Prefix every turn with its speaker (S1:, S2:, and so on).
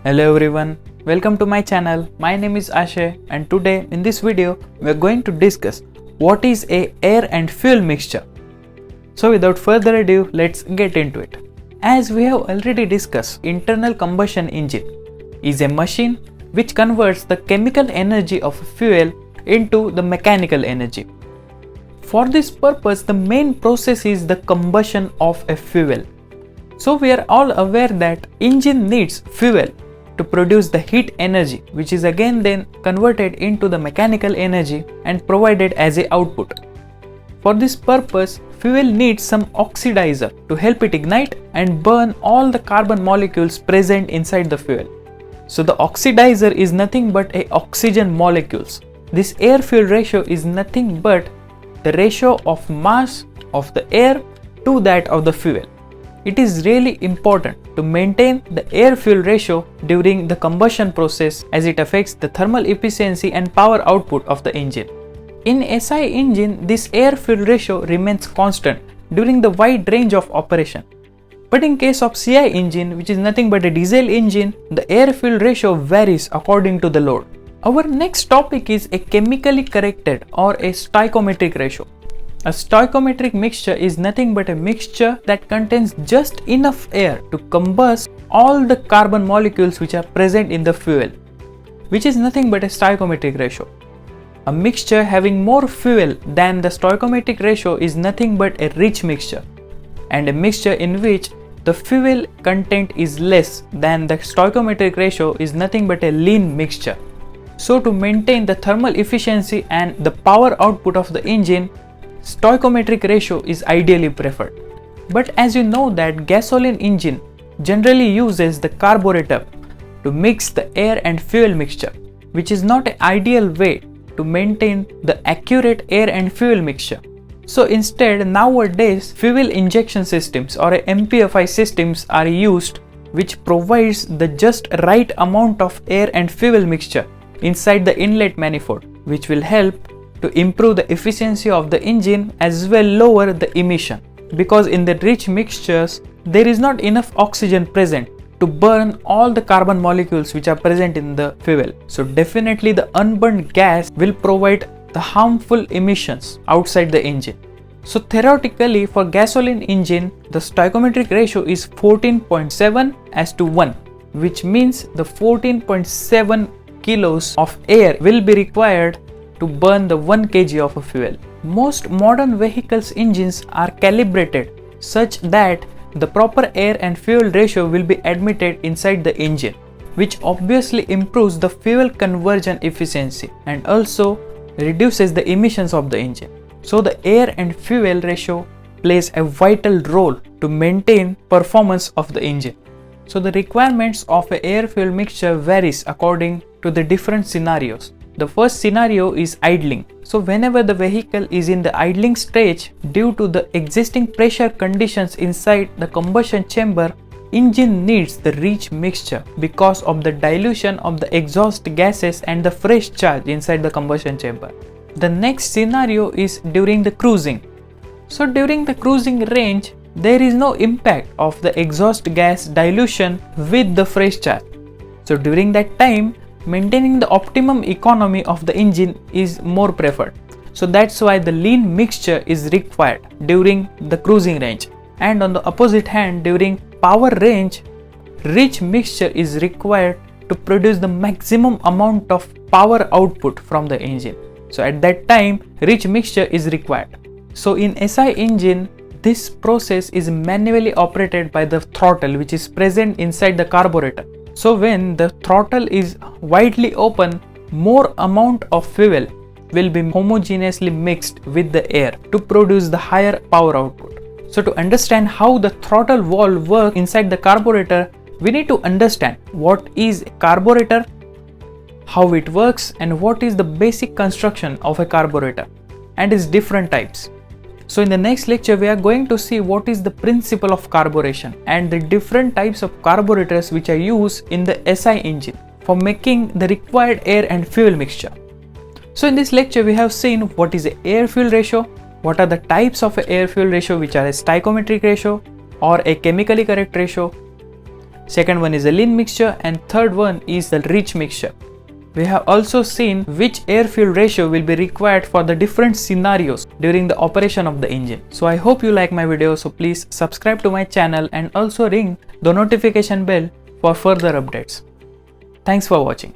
S1: Hello everyone, welcome to my channel. My name is Ashay and today in this video we are going to discuss what is a air and fuel mixture. So without further ado, let's get into it. As we have already discussed, internal combustion engine is a machine which converts the chemical energy of a fuel into the mechanical energy. For this purpose, the main process is the combustion of a fuel. So we are all aware that engine needs fuel to produce the heat energy, which is again then converted into the mechanical energy and provided as a output. For this purpose, fuel needs some oxidizer to help it ignite and burn all the carbon molecules present inside the fuel. So the oxidizer is nothing but a oxygen molecules. This air-fuel ratio is nothing but the ratio of mass of the air to that of the fuel. It is really important to maintain the air-fuel ratio during the combustion process as it affects the thermal efficiency and power output of the engine. In SI engine, this air-fuel ratio remains constant during the wide range of operation. But in case of CI engine, which is nothing but a diesel engine, the air-fuel ratio varies according to the load. Our next topic is a chemically corrected or a stoichiometric ratio. A stoichiometric mixture is nothing but a mixture that contains just enough air to combust all the carbon molecules which are present in the fuel, which is nothing but a stoichiometric ratio. A mixture having more fuel than the stoichiometric ratio is nothing but a rich mixture, and a mixture in which the fuel content is less than the stoichiometric ratio is nothing but a lean mixture. So to maintain the thermal efficiency and the power output of the engine, stoichiometric ratio is ideally preferred. But as you know that gasoline engine generally uses the carburetor to mix the air and fuel mixture, which is not an ideal way to maintain the accurate air and fuel mixture. So instead, nowadays fuel injection systems or MPFI systems are used, which provides the just right amount of air and fuel mixture inside the inlet manifold, which will help to improve the efficiency of the engine as well lower the emission, because in the rich mixtures there is not enough oxygen present to burn all the carbon molecules which are present in the fuel. So definitely the unburned gas will provide the harmful emissions outside the engine. So theoretically for gasoline engine, the stoichiometric ratio is 14.7:1, which means the 14.7 kilos of air will be required to burn the 1 kg of a fuel. Most modern vehicles engines are calibrated such that the proper air and fuel ratio will be admitted inside the engine, which obviously improves the fuel conversion efficiency and also reduces the emissions of the engine. So the air and fuel ratio plays a vital role to maintain performance of the engine. So the requirements of an air-fuel mixture varies according to the different scenarios. The first scenario is idling. So whenever the vehicle is in the idling stage due to the existing pressure conditions inside the combustion chamber, engine needs the rich mixture because of the dilution of the exhaust gases and the fresh charge inside the combustion chamber. The next scenario is during the cruising. So during the cruising range, there is no impact of the exhaust gas dilution with the fresh charge. So during that time, maintaining the optimum economy of the engine is more preferred. So that's why the lean mixture is required during the cruising range. And on the opposite hand, during power range, rich mixture is required to produce the maximum amount of power output from the engine. So at that time, rich mixture is required. So in SI engine, this process is manually operated by the throttle which is present inside the carburetor. So when the throttle is widely open, more amount of fuel will be homogeneously mixed with the air to produce the higher power output. So to understand how the throttle valve works inside the carburetor, we need to understand what is a carburetor, how it works, and what is the basic construction of a carburetor and its different types. So in the next lecture, we are going to see what is the principle of carburation and the different types of carburetors which are used in the SI engine for making the required air and fuel mixture. So in this lecture, we have seen what is the air-fuel ratio, what are the types of air-fuel ratio which are a stoichiometric ratio or a chemically correct ratio, second one is a lean mixture, and third one is the rich mixture. We have also seen which air-fuel ratio will be required for the different scenarios during the operation of the engine. So I hope you like my video, so please subscribe to my channel and also ring the notification bell for further updates. Thanks for watching.